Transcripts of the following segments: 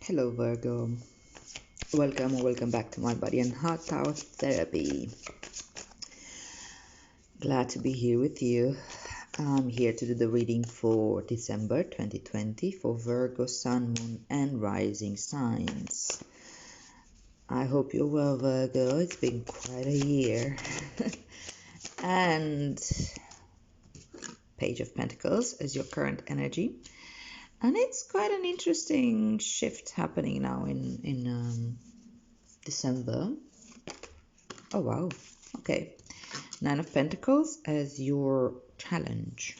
Hello Virgo, welcome back to my body and heart tower therapy. Glad to be here with you. I'm here to do the reading for December 2020 for Virgo, Sun, Moon and Rising signs. I hope you're well, Virgo. It's been quite a year. And Page of Pentacles is your current energy. And it's quite an interesting shift happening now in December. Oh, wow. Okay. Nine of Pentacles as your challenge.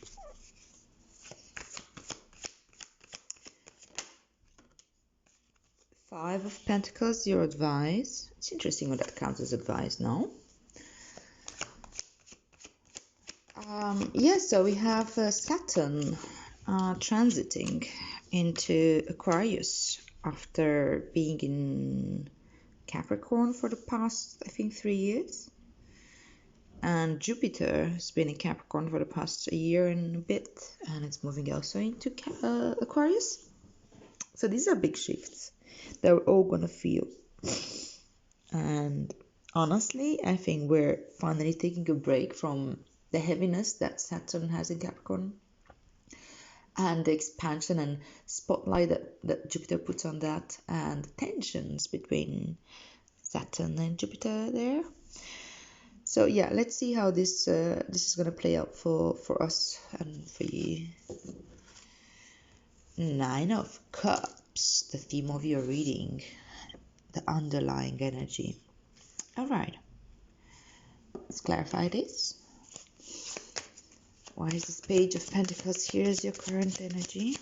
Five of Pentacles, your advice. It's interesting when that counts as advice now. So we have Saturn transiting into Aquarius after being in Capricorn for the past, I think, 3 years. And Jupiter has been in Capricorn for the past a year and a bit, and it's moving also into Aquarius. So these are big shifts that we're all gonna feel. And honestly, I think we're finally taking a break from the heaviness that Saturn has in Capricorn and the expansion and spotlight that Jupiter puts on that, and tensions between Saturn and Jupiter there. So yeah, let's see how this is gonna play out for us and for you. Nine of Cups, the theme of your reading, the underlying energy. All right, let's clarify this. Why is this Page of Pentacles here as your current energy?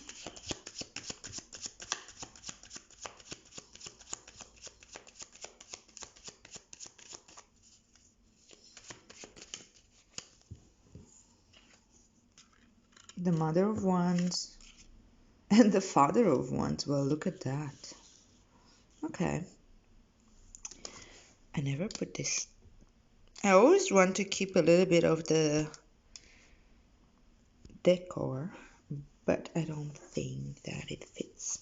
The Mother of Wands and the Father of Wands. Well, look at that. Okay. I never put this. I always want to keep a little bit of the decor, but I don't think that it fits.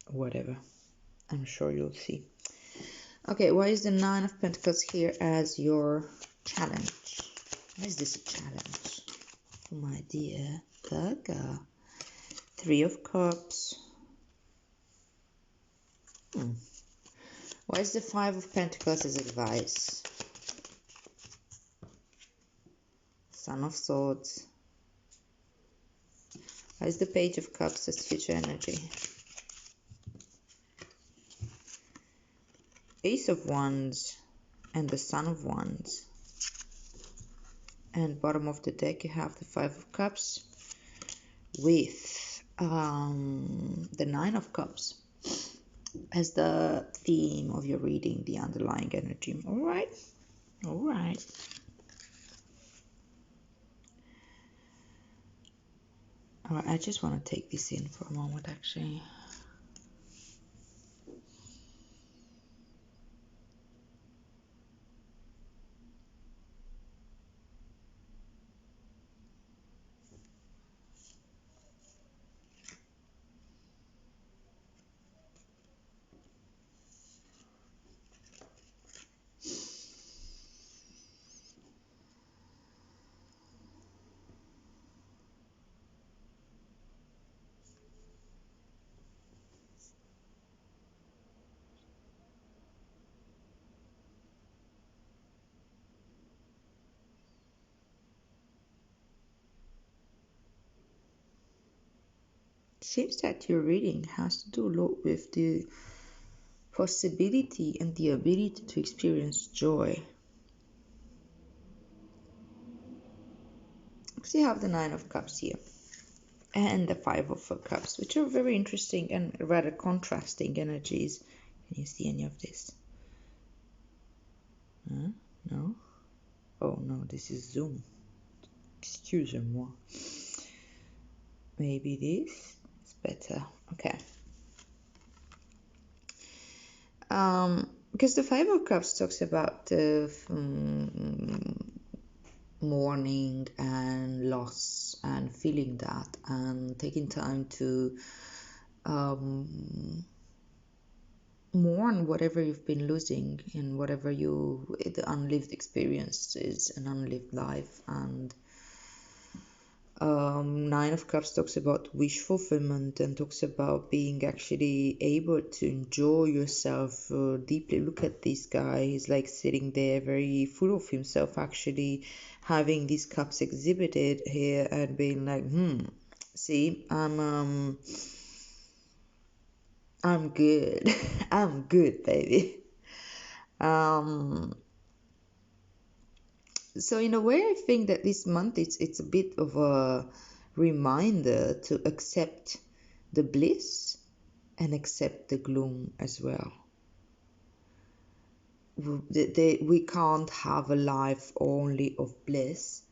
Whatever. I'm sure you'll see. Okay, why is the Nine of Pentacles here as your challenge? Why is this a challenge? My dear Virgo. Three of Cups. Why is the Five of Pentacles as advice? Son of Swords. Why is the Page of Cups as future energy? Ace of Wands and the Son of Wands. And bottom of the deck you have the Five of Cups with the Nine of Cups as the theme of your reading, the underlying energy. All right. I just want to take this in for a moment, actually. Seems that your reading has to do a lot with the possibility and the ability to experience joy. Because you have the Nine of Cups here and the Five of Cups, which are very interesting and rather contrasting energies. Can you see any of this? No? Oh no, this is Zoom. Excusez-moi. Maybe this is better. Okay. Because the Five of Cups talks about mourning and loss and feeling that and taking time to mourn whatever you've been losing and whatever the unlived experience is an unlived life. And Nine of Cups talks about wish fulfillment and talks about being actually able to enjoy yourself deeply. Look at this guy, he's like sitting there very full of himself, actually having these cups exhibited here and being like, see, I'm good. I'm good, baby. Um, so in a way, I think that this month it's a bit of a reminder to accept the bliss and accept the gloom as well. We can't have a life only of bliss,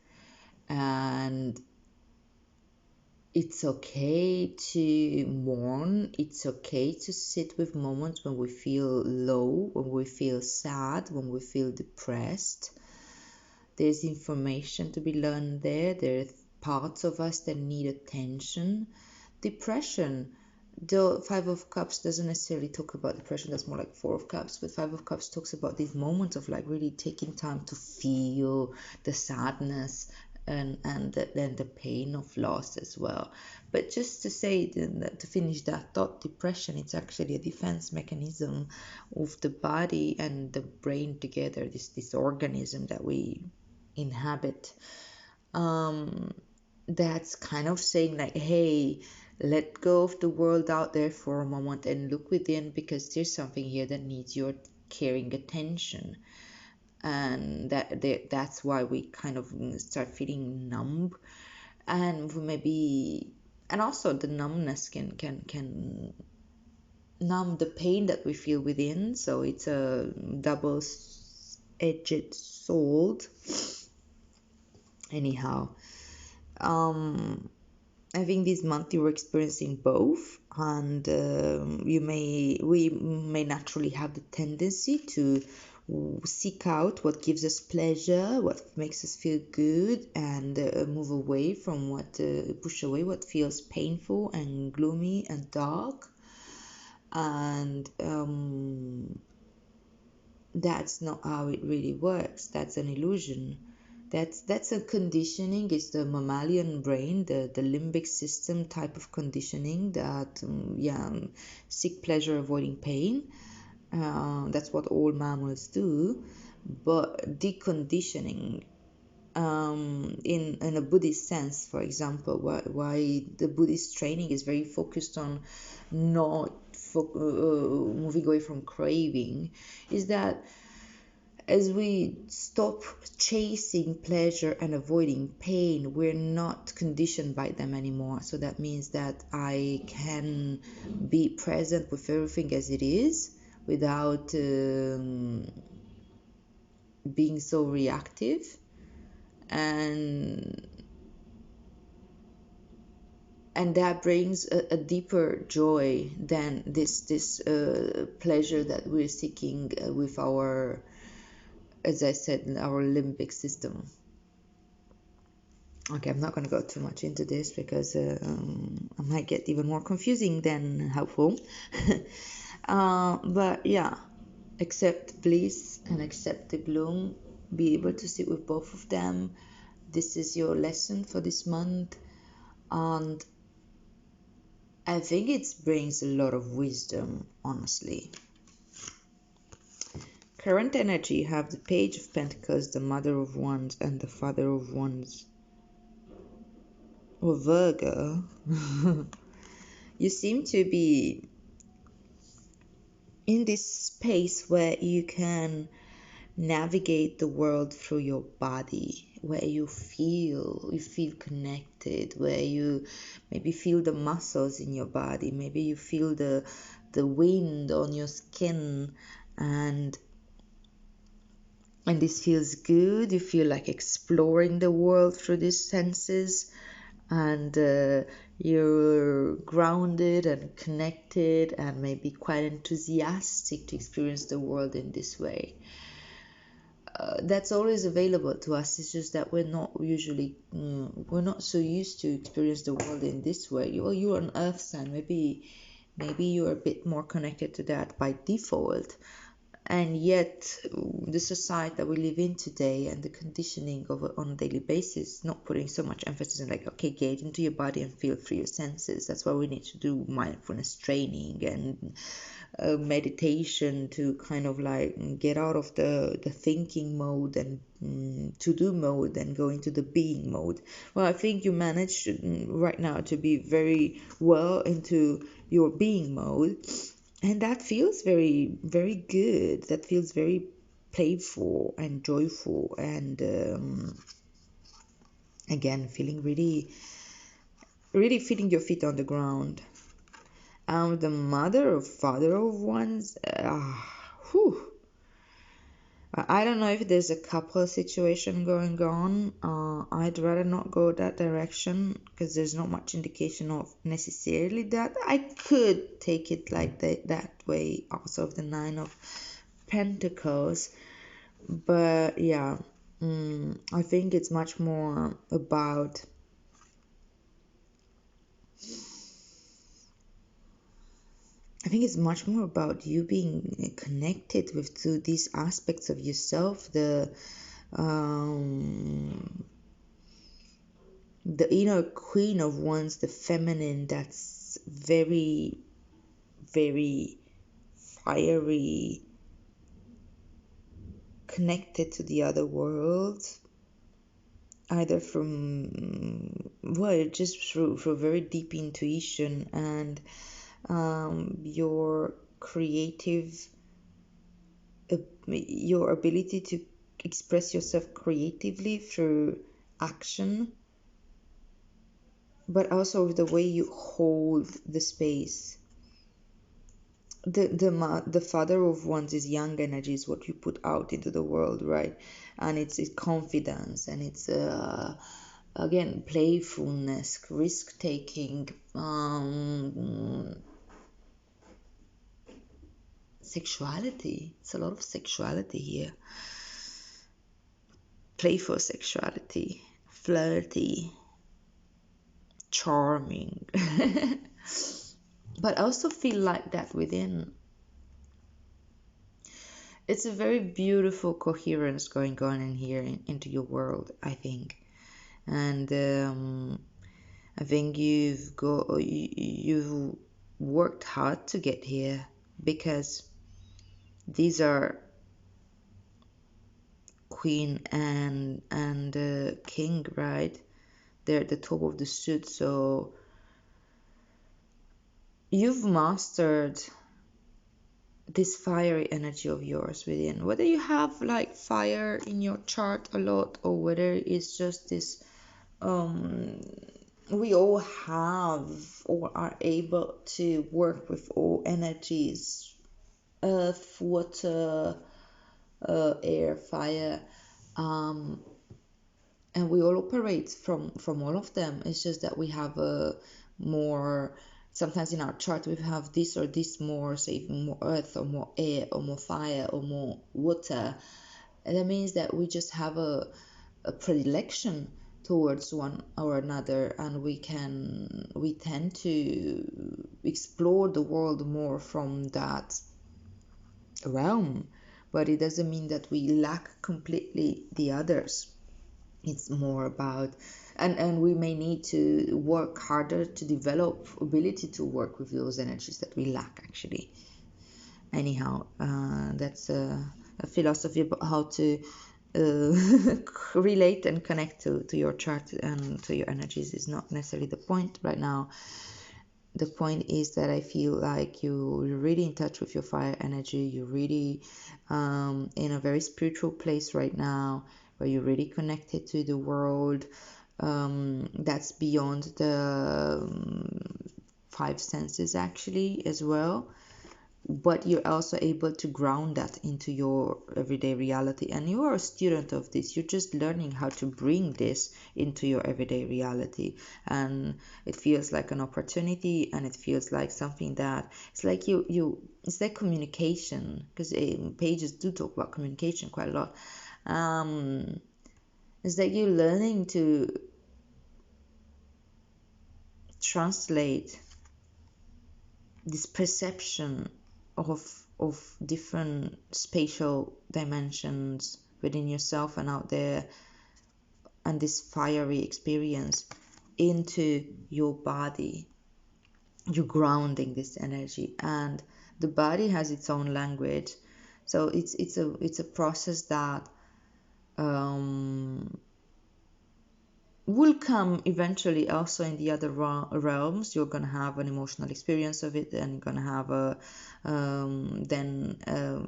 and it's okay to mourn. It's okay to sit with moments when we feel low, when we feel sad, when we feel depressed. There's information to be learned there. There are parts of us that need attention. Depression, the Five of Cups doesn't necessarily talk about depression, that's more like Four of Cups, but Five of Cups talks about these moments of like really taking time to feel the sadness and the pain of loss as well. But just to say, to finish that thought, depression, it's actually a defense mechanism of the body and the brain together, this organism that we inhabit. That's kind of saying like, hey, let go of the world out there for a moment and look within, because there's something here that needs your caring attention. And that's why we kind of start feeling numb, and we maybe, and also the numbness can numb the pain that we feel within. So it's a double-edged sword. Anyhow, I think this month you're experiencing both, and we may naturally have the tendency to seek out what gives us pleasure, what makes us feel good, and move away from push away what feels painful and gloomy and dark. And that's not how it really works. That's an illusion. That's a conditioning. It's the mammalian brain, the limbic system type of conditioning that seek pleasure, avoiding pain. That's what all mammals do. But deconditioning, in a Buddhist sense, for example, why the Buddhist training is very focused on not moving away from craving, is that as we stop chasing pleasure and avoiding pain, we're not conditioned by them anymore. So that means that I can be present with everything as it is without being so reactive. And that brings a deeper joy than this pleasure that we're seeking with our, as I said, our limbic system. Okay, I'm not going to go too much into this because I might get even more confusing than helpful. But yeah, accept bliss and accept the gloom. Be able to sit with both of them. This is your lesson for this month. And I think it brings a lot of wisdom, honestly. Current energy have the Page of Pentacles, the Mother of Wands, and the Father of Wands. Or Virgo. You seem to be in this space where you can navigate the world through your body, where you feel connected, where you maybe feel the muscles in your body, maybe you feel the wind on your skin, and this feels good. You feel like exploring the world through these senses, and you're grounded and connected and maybe quite enthusiastic to experience the world in this way. That's always available to us. It's just that we're not so used to experience the world in this way. You're an earth sign. Maybe Maybe you're a bit more connected to that by default. And yet, the society that we live in today and the conditioning of on a daily basis, not putting so much emphasis on like, okay, get into your body and feel through your senses. That's why we need to do mindfulness training and meditation to kind of like get out of the thinking mode and to do mode and go into the being mode. Well, I think you managed right now to be very well into your being mode, and that feels very, very good. That feels very playful and joyful, and again, feeling really, really feeling your feet on the ground. The mother or father of ones, whew. I don't know if there's a couple situation going on. I'd rather not go that direction because there's not much indication of necessarily that. I could take it like that way, also of the Nine of Pentacles. But yeah, I think it's much more about you being connected with to these aspects of yourself, um, the inner queen of one's, the feminine, that's very, very fiery, connected to the other world, either from, well, just through very deep intuition and your creative, your ability to express yourself creatively through action, but also the way you hold the space. The father of one's is young energy, is what you put out into the world, right? And it's confidence, and it's again playfulness, risk taking, sexuality. It's a lot of sexuality here, playful sexuality, flirty, charming. But I also feel like that within. It's a very beautiful coherence going on in here into your world, I think. And I think you've worked hard to get here, because these are queen and king, right? They're at the top of the suit, so you've mastered this fiery energy of yours within. Whether you have like fire in your chart a lot, or whether it's just this, we all have or are able to work with all energies: earth, water, air, fire, um, and we all operate from all of them. It's just that we have a more, sometimes in our chart we have this or this more, say more earth or more air or more fire or more water, and that means that we just have a predilection towards one or another, and we tend to explore the world more from that realm. But it doesn't mean that we lack completely the others. It's more about, and we may need to work harder to develop ability to work with those energies that we lack, actually. Anyhow, that's a philosophy about how to relate and connect to your chart and to your energies is not necessarily the point right now. The point is that I feel like you're really in touch with your fire energy. You're really in a very spiritual place right now, where you're really connected to the world, that's beyond the five senses, actually, as well. But you're also able to ground that into your everyday reality, and you are a student of this. You're just learning how to bring this into your everyday reality, and it feels like an opportunity, and it feels like something that it's like it's like communication, because pages do talk about communication quite a lot. It's like you're learning to translate this perception of different spatial dimensions within yourself and out there, and this fiery experience into your body. You're grounding this energy, and the body has its own language. So it's a process that um, will come eventually also in the other realms. You're going to have an emotional experience of it, and you're going to have a then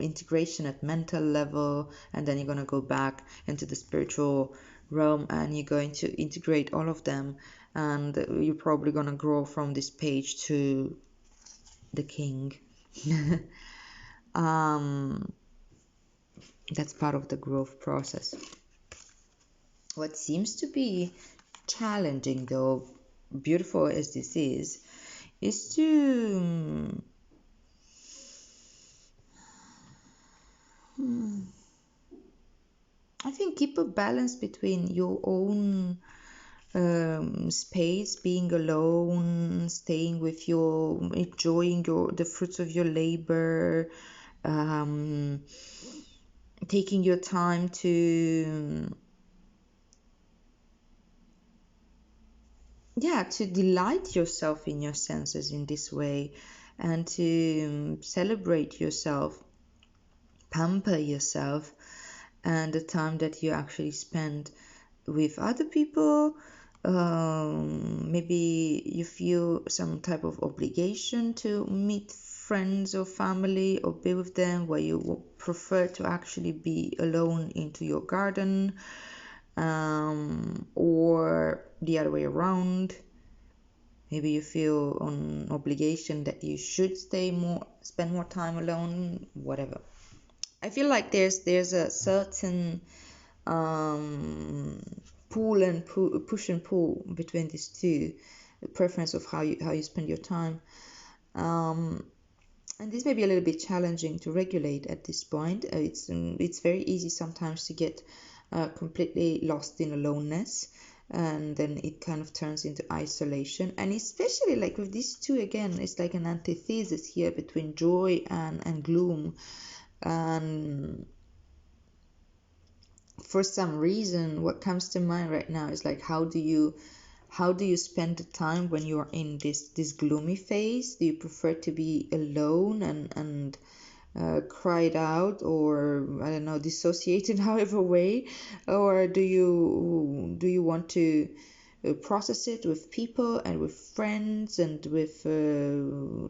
integration at mental level, and then you're going to go back into the spiritual realm, and you're going to integrate all of them, and you're probably going to grow from this page to the king. um, that's part of the growth process. What seems to be challenging, though beautiful as this is to I think keep a balance between your own space, being alone, staying with your, enjoying the fruits of your labor, um, taking your time to delight yourself in your senses in this way, and to celebrate yourself, pamper yourself, and the time that you actually spend with other people. Maybe you feel some type of obligation to meet friends or family or be with them, where you prefer to actually be alone into your garden, or the other way around. Maybe you feel an obligation that you should spend more time alone, whatever. I feel like there's a certain um, push and pull between these two, the preference of how you spend your time. Um, and this may be a little bit challenging to regulate at this point. It's very easy sometimes to get completely lost in aloneness, and then it kind of turns into isolation. And especially like with these two again, it's like an antithesis here between joy and gloom. And for some reason, what comes to mind right now is like, how do you spend the time when you are in this gloomy phase? Do you prefer to be alone and cried out, or I don't know, dissociated however way, or do you want to process it with people and with friends and with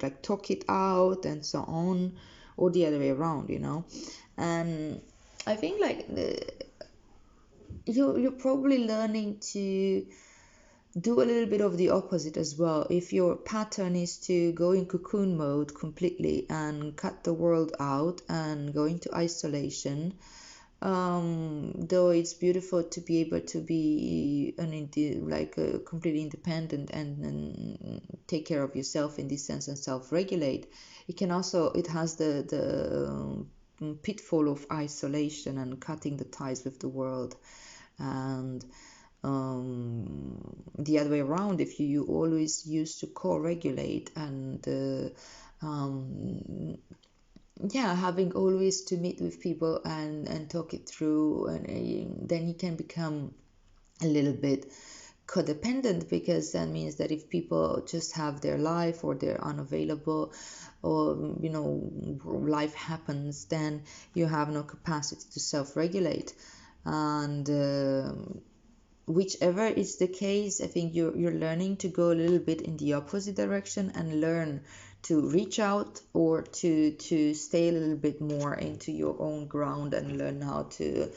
like talk it out and so on, or the other way around? And I think like you're probably learning to do a little bit of the opposite as well. If your pattern is to go in cocoon mode completely and cut the world out and go into isolation, though it's beautiful to be able to be completely independent and take care of yourself in this sense and self-regulate, it has the pitfall of isolation and cutting the ties with the world. And the other way around, if you always used to co-regulate and having always to meet with people and talk it through, and then you can become a little bit codependent, because that means that if people just have their life or they're unavailable, or life happens, then you have no capacity to self-regulate. And whichever is the case, I think you're learning to go a little bit in the opposite direction and learn to reach out, or to stay a little bit more into your own ground and learn how to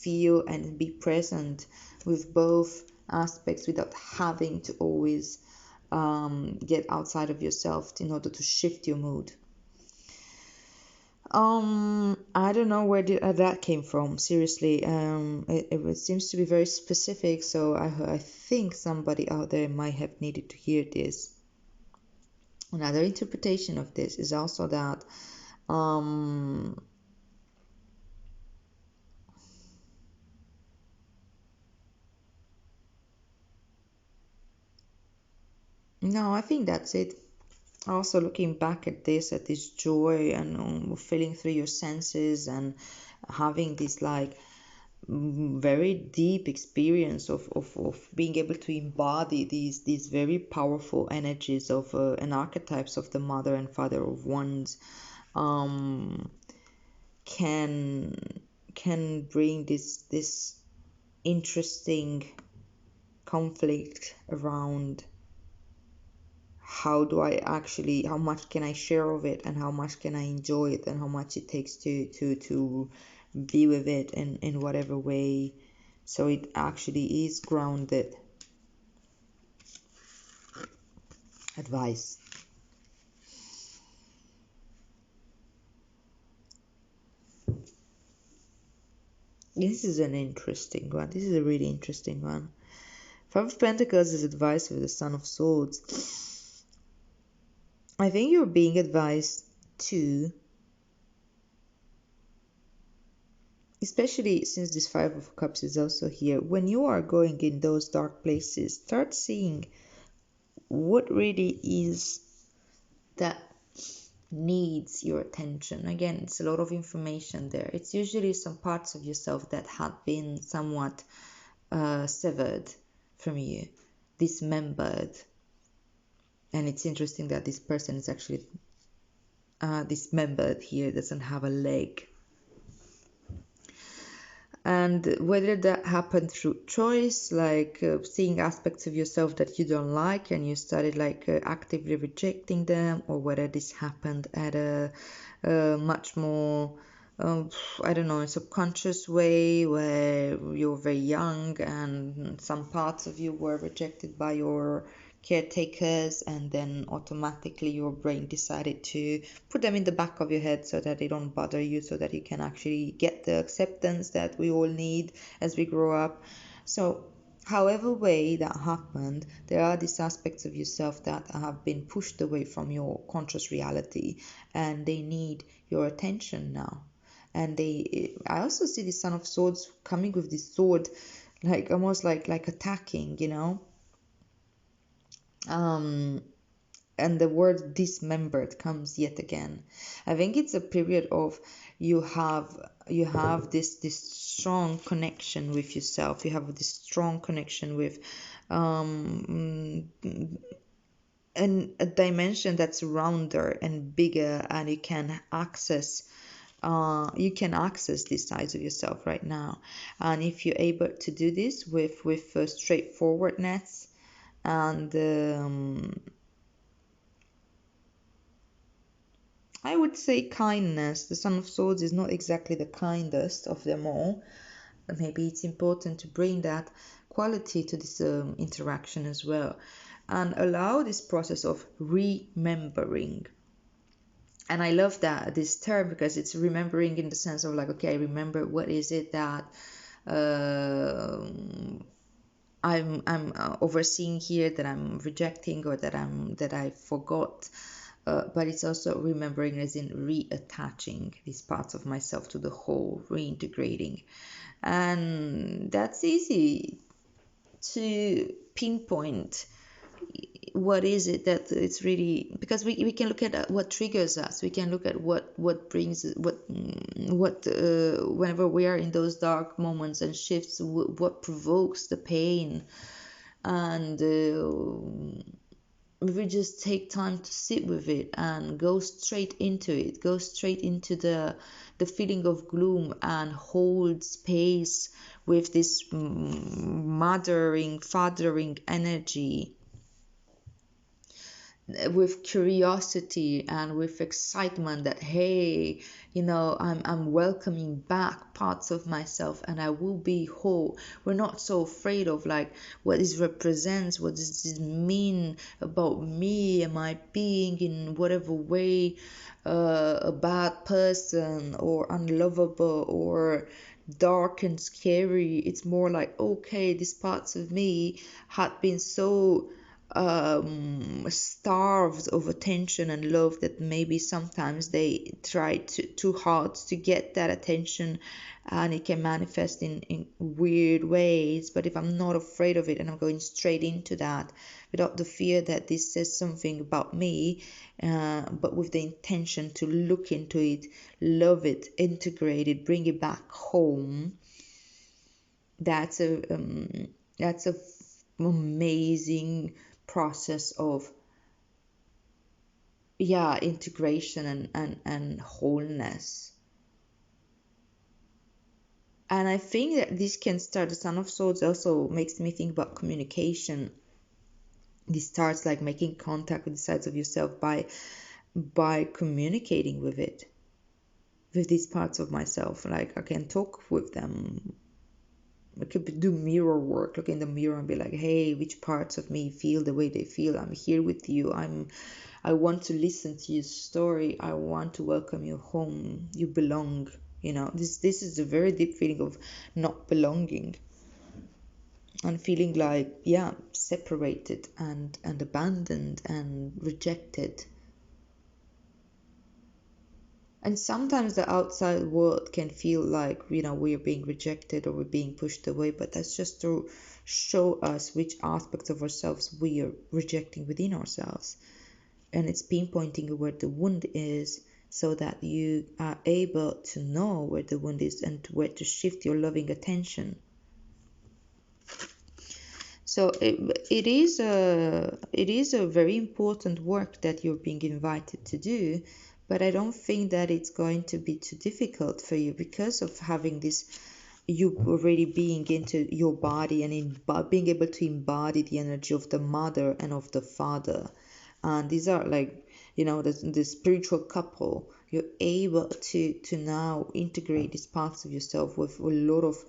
feel and be present with both aspects without having to always get outside of yourself in order to shift your mood. I don't know where that came from. Seriously, it seems to be very specific, so I think somebody out there might have needed to hear this. Another interpretation of this is also that, um, no, I think that's it. also looking back at this joy and feeling through your senses and having this like very deep experience of being able to embody these very powerful energies of and archetypes of the mother and father of ones, um, can bring this interesting conflict around how much can I share of it, and how much can I enjoy it, and how much it takes to be with it in whatever way, so it actually is grounded advice. This is an interesting one. This is a really interesting one. Five of Pentacles is advice with the Son of Swords. I think you're being advised to, especially since this Five of Cups is also here, when you are going in those dark places, start seeing what really is that needs your attention. Again, it's a lot of information there. It's usually some parts of yourself that have been somewhat severed from you, dismembered. And it's interesting that this person is actually dismembered here, doesn't have a leg. And whether that happened through choice, like seeing aspects of yourself that you don't like and you started like actively rejecting them, or whether this happened at a much more I don't know, a subconscious way, where you're very young and some parts of you were rejected by your caretakers, and then automatically your brain decided to put them in the back of your head so that they don't bother you, so that you can actually get the acceptance that we all need as we grow up. So however way that happened, there are these aspects of yourself that have been pushed away from your conscious reality, and they need your attention now. And I also see the Son of Swords coming with this sword, like almost like attacking, you know. um and the word dismembered comes yet again. I think it's a period of you have this strong connection with yourself. You have this strong connection with um a dimension that's rounder and bigger, and you can access this side of yourself right now. And if you're able to do this with straightforwardness and I would say kindness. The Son of Swords is not exactly the kindest of them all. But maybe it's important to bring that quality to this interaction as well, and allow this process of remembering. And I love that this term, because it's remembering in the sense of like, okay, I remember what is it that uh, I'm overseeing here, that I'm rejecting, or that I forgot. But it's also remembering, as in reattaching these parts of myself to the whole, reintegrating. And that's easy to pinpoint. What is it that it's really, because we can look at what triggers us, we can look at what brings what whenever we are in those dark moments and shifts, what provokes the pain. And if we just take time to sit with it and go straight into it, go straight into the feeling of gloom, and hold space with this mothering, fathering energy, with curiosity and with excitement, that hey, I'm welcoming back parts of myself, and I will be whole. We're not so afraid of like what this represents, what does this mean about me. Am I being in whatever way a bad person, or unlovable, or dark and scary? It's more like, okay, these parts of me had been so starved of attention and love, that maybe sometimes they try too hard to get that attention, and it can manifest in weird ways. But if I'm not afraid of it and I'm going straight into that without the fear that this says something about me, but with the intention to look into it, love it, integrate it, bring it back home, that's a amazing process of, yeah, integration and wholeness. And I think that this can start, the Son of Swords also makes me think about communication. This starts like making contact with the sides of yourself by communicating with it, with these parts of myself. Like I can talk with them. I could do mirror work, look in the mirror and be like, hey, which parts of me feel the way they feel? I'm here with you. I want to listen to your story. I want to welcome you home. You belong. This is a very deep feeling of not belonging and feeling like, yeah, separated and abandoned and rejected. And sometimes the outside world can feel like, we're being rejected or we're being pushed away, but that's just to show us which aspects of ourselves we are rejecting within ourselves. And it's pinpointing where the wound is, so that you are able to know where the wound is and where to shift your loving attention. So it is a very important work that you're being invited to do, but I don't think that it's going to be too difficult for you, because of having this, you already being into your body and being able to embody the energy of the mother and of the father. And these are like, the spiritual couple. You're able to now integrate these parts of yourself with a lot of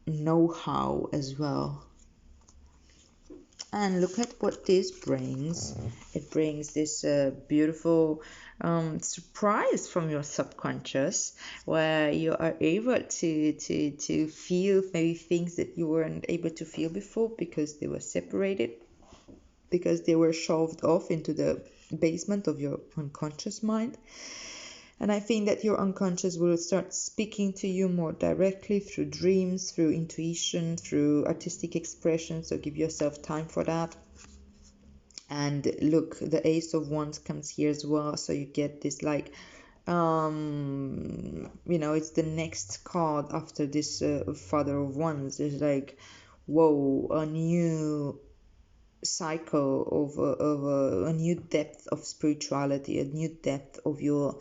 know-how as well. And look at what this brings. It brings this beautiful surprise from your subconscious, where you are able to feel maybe things that you weren't able to feel before, because they were separated, because they were shoved off into the basement of your unconscious mind. And I think that your unconscious will start speaking to you more directly through dreams, through intuition, through artistic expression. So give yourself time for that. And look, the Ace of Wands comes here as well. So you get this like, it's the next card after this Father of Wands. It's like, whoa, a new cycle of a new depth of spirituality, a new depth of your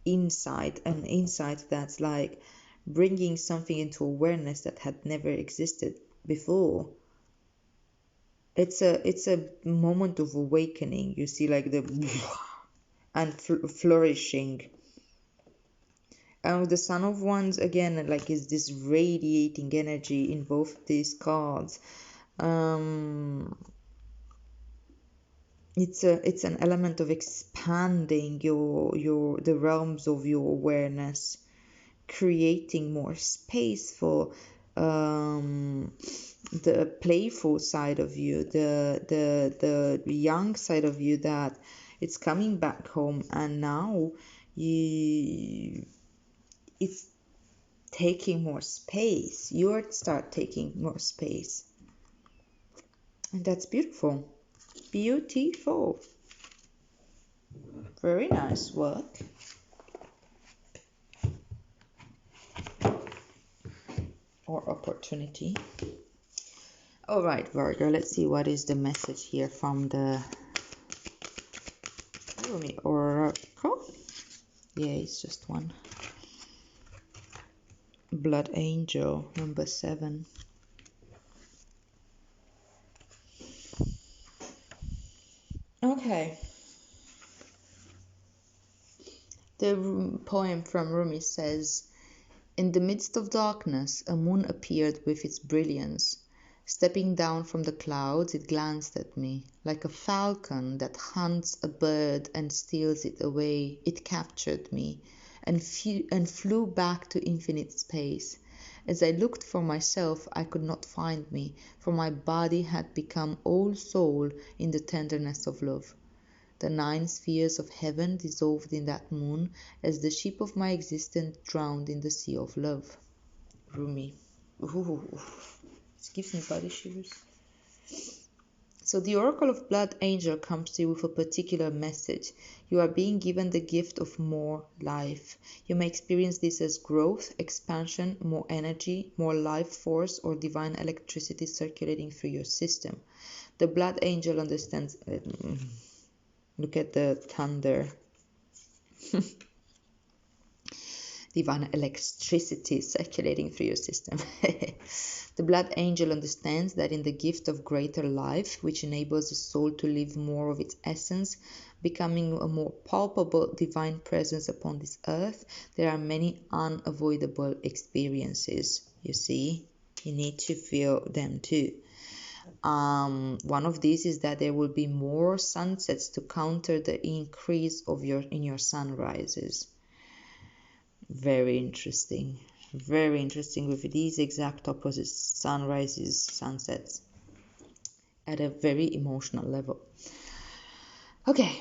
insight, an insight that's like bringing something into awareness that had never existed before. It's a moment of awakening. You see, like the and flourishing. And the Son of Wands again, like, is this radiating energy in both these cards. It's an element of expanding the realms of your awareness, creating more space for the playful side of you, the young side of you, that it's coming back home, and now it's taking more space. You start taking more space, and that's beautiful. Beautiful. Very nice work. Or opportunity. All right, Virgo, let's see what is the message here from the Oracle. Yeah, it's just one. Blood Angel, number 7. Okay. The poem from Rumi says, in the midst of darkness, a moon appeared with its brilliance. Stepping down from the clouds, it glanced at me. Like a falcon that hunts a bird and steals it away, it captured me and flew back to infinite space. As I looked for myself, I could not find me, for my body had become all soul in the tenderness of love. The 9 spheres of heaven dissolved in that moon as the ship of my existence drowned in the sea of love. Rumi. Ooh, it gives me body shivers. So the Oracle of Blood Angel comes to you with a particular message. You are being given the gift of more life. You may experience this as growth, expansion, more energy, more life force, or divine electricity circulating through your system. The Blood Angel understands. Look at the thunder. Divine electricity circulating through your system. The blood angel understands that in the gift of greater life, which enables the soul to live more of its essence, becoming a more palpable divine presence upon this earth, there are many unavoidable experiences. You see, you need to feel them too. One of these is that there will be more sunsets to counter the increase of your sunrises. Very interesting. Very interesting with these exact opposites, sunrises, sunsets, at a very emotional level. Okay,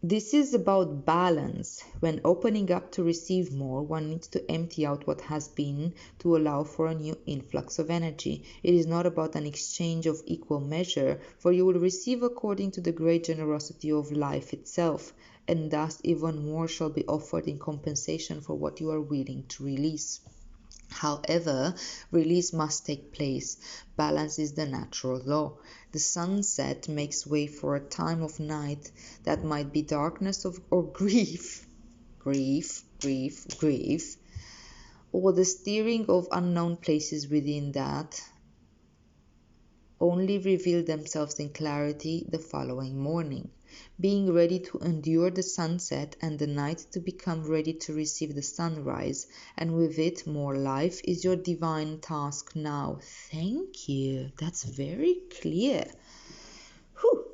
this is about balance. When opening up to receive more, one needs to empty out what has been to allow for a new influx of energy. It is not about an exchange of equal measure, for you will receive according to the great generosity of life itself, and thus even more shall be offered in compensation for what you are willing to release. However, release must take place. Balance is the natural law. The sunset makes way for a time of night that might be darkness or grief, grief, or the steering of unknown places within that only reveal themselves in clarity the following morning. Being ready to endure the sunset and the night to become ready to receive the sunrise, and with it more life, is your divine task now. Thank you. That's very clear. Whew.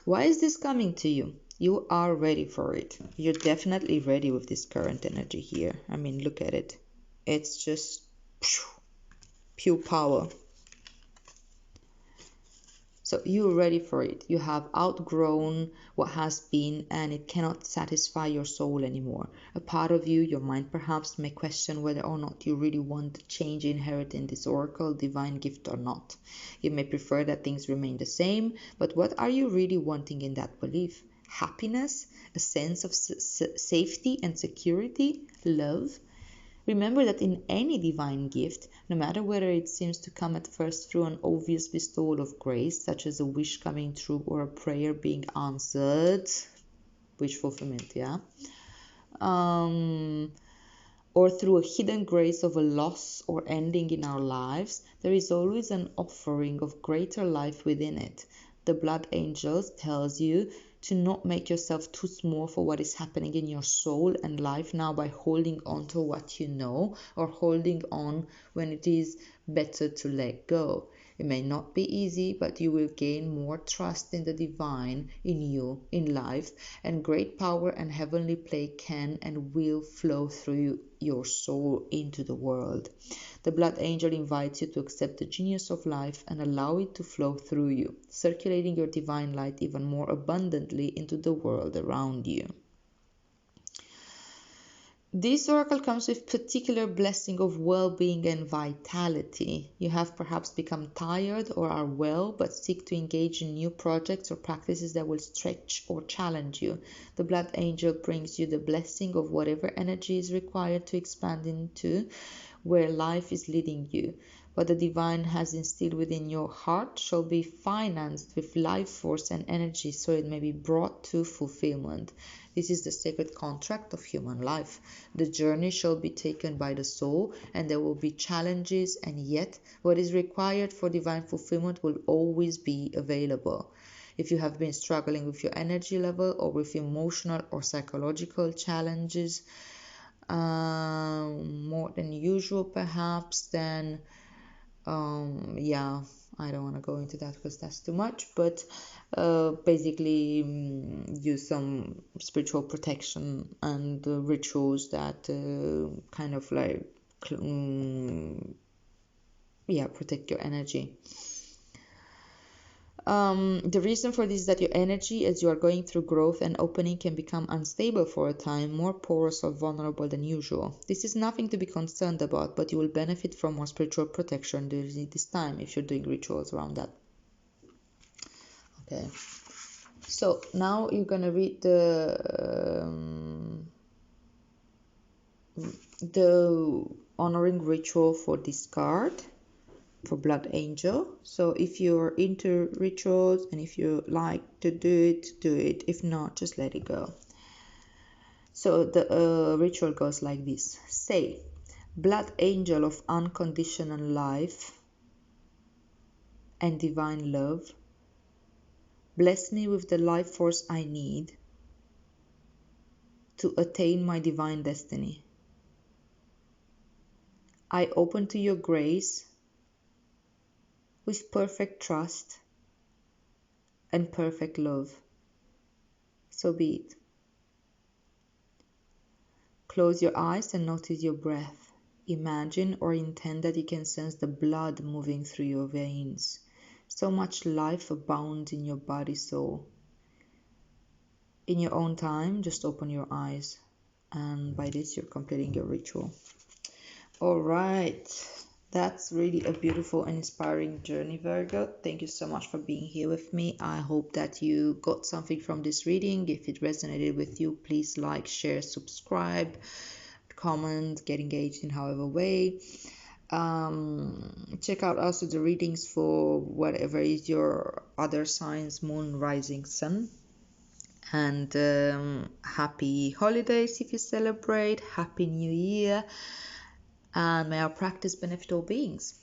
Why is this coming to you? You are ready for it. You're definitely ready with this current energy here. I mean, look at it. It's just pure power. So you're ready for it. You have outgrown what has been and it cannot satisfy your soul anymore. A part of you, your mind perhaps, may question whether or not you really want the change inherent in this oracle, divine gift or not. You may prefer that things remain the same, but what are you really wanting in that belief? Happiness? A sense of safety and security? Love? Remember that in any divine gift, no matter whether it seems to come at first through an obvious bestowal of grace, such as a wish coming true or a prayer being answered, wish fulfillment, yeah, or through a hidden grace of a loss or ending in our lives, there is always an offering of greater life within it. The blood angels tells you to not make yourself too small for what is happening in your soul and life now by holding on to what you know or holding on when it is better to let go. It may not be easy, but you will gain more trust in the divine, in you, in life, and great power and heavenly play can and will flow through your soul into the world. The blood angel invites you to accept the genius of life and allow it to flow through you, circulating your divine light even more abundantly into the world around you. This oracle comes with particular blessing of well-being and vitality. You have perhaps become tired or are well, but seek to engage in new projects or practices that will stretch or challenge you. The blood angel brings you the blessing of whatever energy is required to expand into where life is leading you. What the divine has instilled within your heart shall be financed with life force and energy so it may be brought to fulfillment. This is the sacred contract of human life. The journey shall be taken by the soul, and there will be challenges, and yet what is required for divine fulfillment will always be available. If you have been struggling with your energy level or with emotional or psychological challenges, more than usual perhaps, then yeah, I don't want to go into that because that's too much, but basically use some spiritual protection and rituals that kind of like protect your energy. The reason for this is that your energy, as you are going through growth and opening, can become unstable for a time, more porous or vulnerable than usual. This is nothing to be concerned about, but you will benefit from more spiritual protection during this time if you're doing rituals around that. Okay, so now you're gonna read the honoring ritual for this card, for Blood Angel. So if you're into rituals and if you like to do it. If not, just let it go. So the ritual goes like this. Say, Blood Angel of unconditional life and divine love, bless me with the life force I need to attain my divine destiny. I open to your grace with perfect trust and perfect love. So be it. Close your eyes and notice your breath. Imagine or intend that you can sense the blood moving through your veins. So much life abounds in your body soul. In your own time, just open your eyes. And by this, you're completing your ritual. All right. That's really a beautiful and inspiring journey, Virgo. Thank you so much for being here with me. I hope that you got something from this reading. If it resonated with you, please like, share, subscribe, comment, get engaged in however way. Check out also the readings for whatever is your other signs, moon, rising, sun. And happy holidays if you celebrate. Happy New Year. And may our practice benefit all beings.